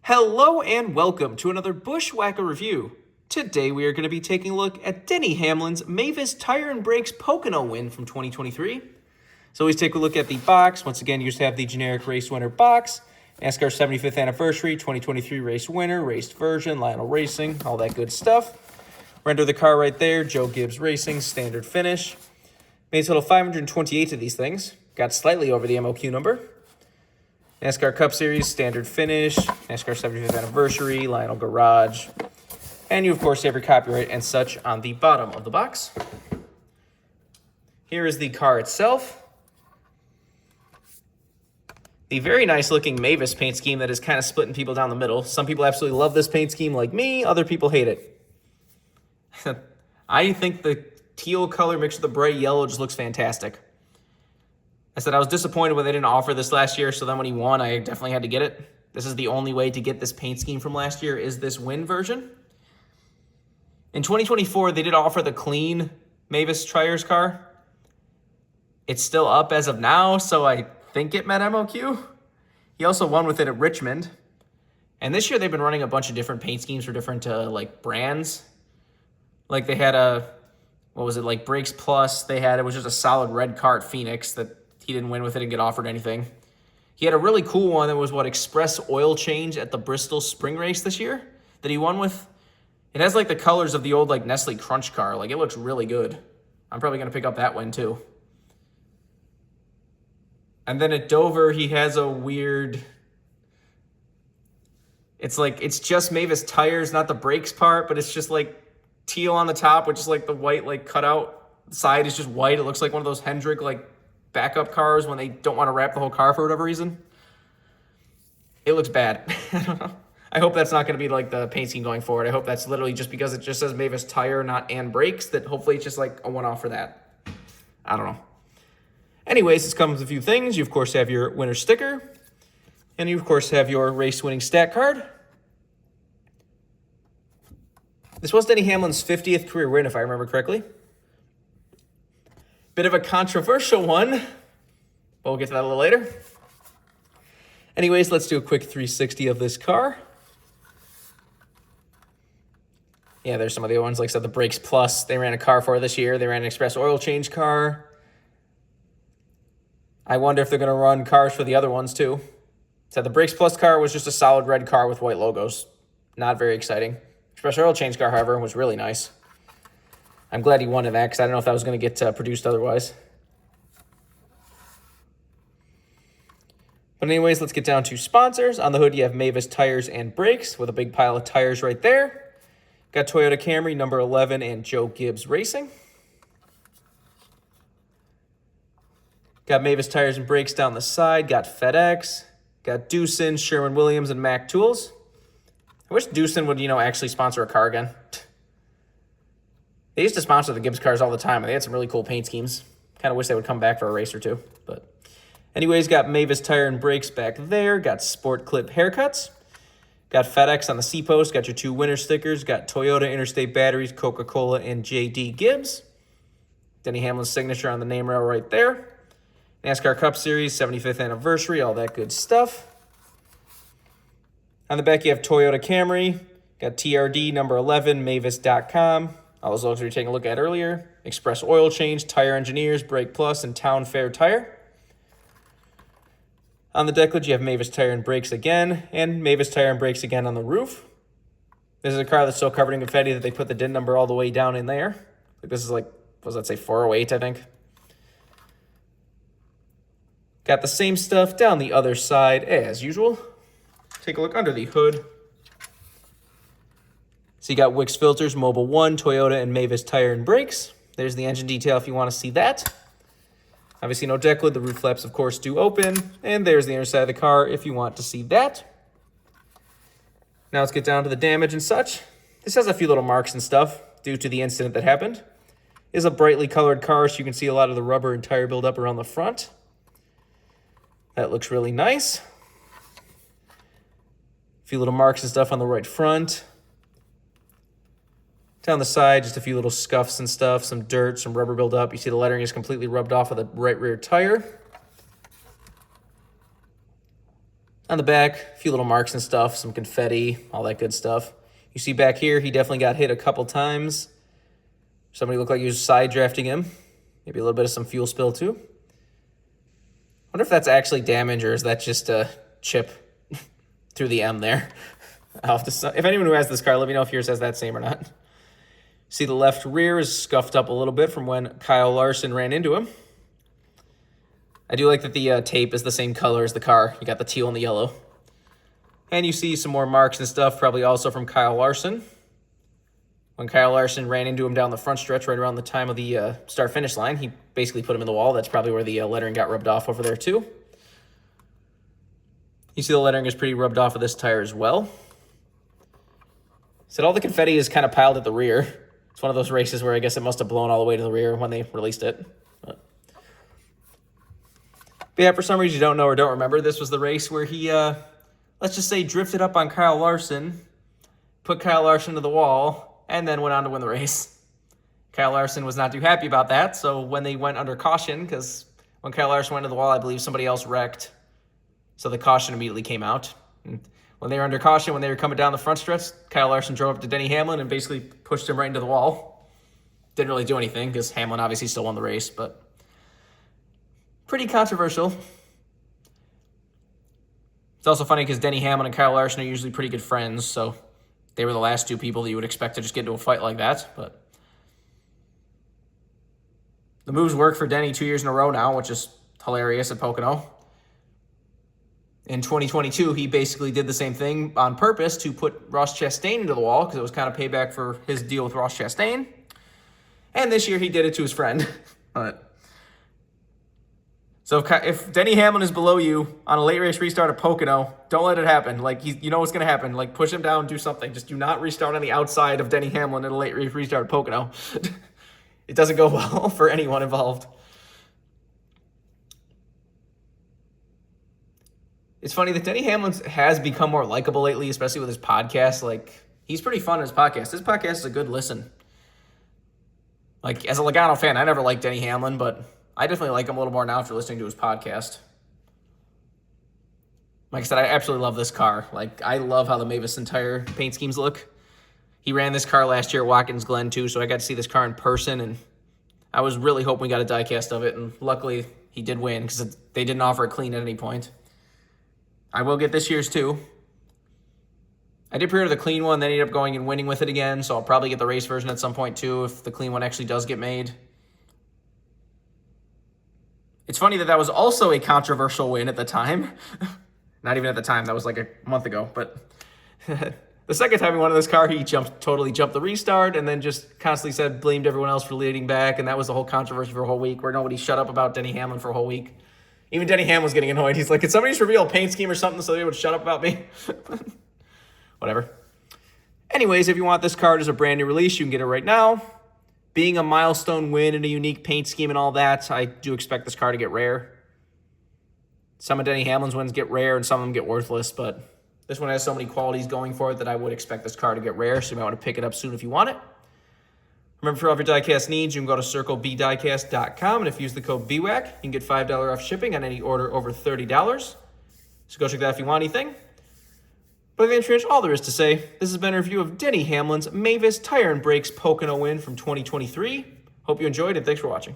Hello and welcome to another BWhack review. Today we are going to be taking a look at Denny Hamlin's Mavis Tire and Brakes Pocono win from 2023. So always take a look at the box. Once again, you just have the generic race winner box. NASCAR 75th anniversary, 2023 race winner, raced version, Lionel Racing, all that good stuff. Render the car right there, Joe Gibbs Racing, standard finish. Made a total of 528 of these things. Got slightly over the MOQ number. NASCAR Cup Series, standard finish, NASCAR 75th anniversary, Lionel Garage. And you, of course, have your copyright and such on the bottom of the box. Here is the car itself. The very nice looking Mavis paint scheme that is kind of splitting people down the middle. Some people absolutely love this paint scheme like me. Other people hate it. I think the teal color mixed with the bright yellow just looks fantastic. I said I was disappointed when they didn't offer this last year, so then when he won, I definitely had to get it. This is the only way to get this paint scheme from last year is this win version. In 2024, they did offer the clean Mavis Tires car. It's still up as of now, so I think it met MOQ. He also won with it at Richmond. And this year, they've been running a bunch of different paint schemes for different brands. Like they had Brakes Plus. It was just a solid red car at Phoenix that he didn't win with it and get offered anything. He had a really cool one that was Express Oil Change at the Bristol Spring Race this year that he won with. It has the colors of the old Nestle Crunch car. It looks really good. I'm probably going to pick up that win too. And then at Dover, he has a weird... It's just Mavis tires, not the brakes part, but it's just teal on the top with just the white cutout. The side is just white. It looks like one of those Hendrick backup cars when they don't want to wrap the whole car for whatever reason. It looks bad. I don't know. I hope that's not going to be the paint scheme going forward. I hope that's literally just because it just says Mavis Tire, not and Brakes, that hopefully it's just a one-off for that. I don't know. Anyways, this comes with a few things. You, of course, have your winner sticker. And you, of course, have your race-winning stat card. This was Denny Hamlin's 50th career win, if I remember correctly. Bit of a controversial one, but we'll get to that a little later. Anyways, let's do a quick 360 of this car. Yeah, there's some of the other ones. Like I said, the Brakes Plus, they ran a car for this year. They ran an Express Oil Change car. I wonder if they're going to run cars for the other ones too. So the Brakes Plus car was just a solid red car with white logos. Not very exciting. Express Oil Change car, however, was really nice. I'm glad he won in that because I don't know if that was going to get produced otherwise. But anyways, let's get down to sponsors. On the hood, you have Mavis Tires and Brakes with a big pile of tires right there. Got Toyota Camry, number 11, and Joe Gibbs Racing. Got Mavis Tires and Brakes down the side. Got FedEx. Got Doosan, Sherwin-Williams, and Mack Tools. I wish Doosan would, actually sponsor a car again. They used to sponsor the Gibbs cars all the time, and they had some really cool paint schemes. Kind of wish they would come back for a race or two. But anyways, got Mavis Tire and Brakes back there. Got Sport Clip haircuts. Got FedEx on the C-post. Got your two winner stickers. Got Toyota Interstate Batteries, Coca-Cola, and J.D. Gibbs. Denny Hamlin's signature on the name rail right there. NASCAR Cup Series, 75th anniversary, all that good stuff. On the back, you have Toyota Camry. Got TRD, number 11, Mavis.com. All those logos we were taking a look at earlier. Express Oil Change, Tire Engineers, Brake Plus, and Town Fair Tire. On the decklet, you have Mavis Tire and Brakes again, and Mavis Tire and Brakes again on the roof. This is a car that's so covered in confetti that they put the DIN number all the way down in there. This is what does that say, 408, I think. Got the same stuff down the other side as usual. Take a look under the hood. So you got Wix Filters, Mobile One, Toyota, and Mavis Tire and Brakes. There's the engine detail if you want to see that. Obviously no deck lid. The roof flaps, of course, do open. And there's the inner side of the car if you want to see that. Now let's get down to the damage and such. This has a few little marks and stuff due to the incident that happened. It is a brightly colored car, so you can see a lot of the rubber and tire buildup around the front. That looks really nice. A few little marks and stuff on the right front. Down the side, just a few little scuffs and stuff, some dirt, some rubber buildup. You see the lettering is completely rubbed off of the right rear tire. On the back, a few little marks and stuff, some confetti, all that good stuff. You see back here, he definitely got hit a couple times. Somebody looked like he was side drafting him. Maybe a little bit of some fuel spill too. Wonder if that's actually damage or is that just a chip through the M there. If anyone who has this car, let me know if yours has that same or not. See the left rear is scuffed up a little bit from when Kyle Larson ran into him. I do like that the tape is the same color as the car. You got the teal and the yellow. And you see some more marks and stuff, probably also from Kyle Larson. When Kyle Larson ran into him down the front stretch right around the time of the start-finish line, he basically put him in the wall. That's probably where the lettering got rubbed off over there too. You see the lettering is pretty rubbed off of this tire as well. So all the confetti is kind of piled at the rear. It's one of those races where I guess it must have blown all the way to the rear when they released it. But yeah, for some reason you don't know or don't remember, this was the race where he, let's just say, drifted up on Kyle Larson, put Kyle Larson to the wall, and then went on to win the race. Kyle Larson was not too happy about that, so when they went under caution, because when Kyle Larson went to the wall, I believe somebody else wrecked, so the caution immediately came out. And when they were under caution, when they were coming down the front stretch, Kyle Larson drove up to Denny Hamlin and basically pushed him right into the wall. Didn't really do anything, because Hamlin obviously still won the race, but pretty controversial. It's also funny because Denny Hamlin and Kyle Larson are usually pretty good friends, so they were the last two people that you would expect to just get into a fight like that. But the moves work for Denny 2 years in a row now, which is hilarious at Pocono. In 2022, he basically did the same thing on purpose to put Ross Chastain into the wall because it was kind of payback for his deal with Ross Chastain. And this year he did it to his friend. So if Denny Hamlin is below you on a late race restart at Pocono, don't let it happen. Like, you know what's going to happen. Like, push him down, do something. Just do not restart on the outside of Denny Hamlin at a late race restart at Pocono. It doesn't go well for anyone involved. It's funny that Denny Hamlin has become more likable lately, especially with his podcast. Like, he's pretty fun in his podcast. His podcast is a good listen. Like, as a Logano fan, I never liked Denny Hamlin, but I definitely like him a little more now after listening to his podcast. Like I said, I absolutely love this car. Like, I love how the Mavis entire paint schemes look. He ran this car last year at Watkins Glen, too, so I got to see this car in person, and I was really hoping we got a diecast of it, and luckily he did win because they didn't offer it clean at any point. I will get this year's, too. I did pre-order the clean one, then ended up going and winning with it again, so I'll probably get the race version at some point, too, if the clean one actually does get made. It's funny that was also a controversial win at the time. Not even at the time, that was like a month ago. But the second time he won in this car, he totally jumped the restart and then just constantly blamed everyone else for leading back. And that was the whole controversy for a whole week where nobody shut up about Denny Hamlin for a whole week. Even Denny Hamlin was getting annoyed. He's like, could somebody just reveal a paint scheme or something so they would shut up about me? Whatever. Anyways, if you want this card as a brand new release, you can get it right now. Being a milestone win and a unique paint scheme and all that, I do expect this car to get rare. Some of Denny Hamlin's wins get rare and some of them get worthless, but this one has so many qualities going for it that I would expect this car to get rare, so you might want to pick it up soon if you want it. Remember, for all of your diecast needs, you can go to circlebdiecast.com, and if you use the code BWhack, you can get $5 off shipping on any order over $30. So go check that out if you want anything. But that's pretty much all there is to say. This has been a review of Denny Hamlin's Mavis Tire and Brakes Pocono win from 2023. Hope you enjoyed, and thanks for watching.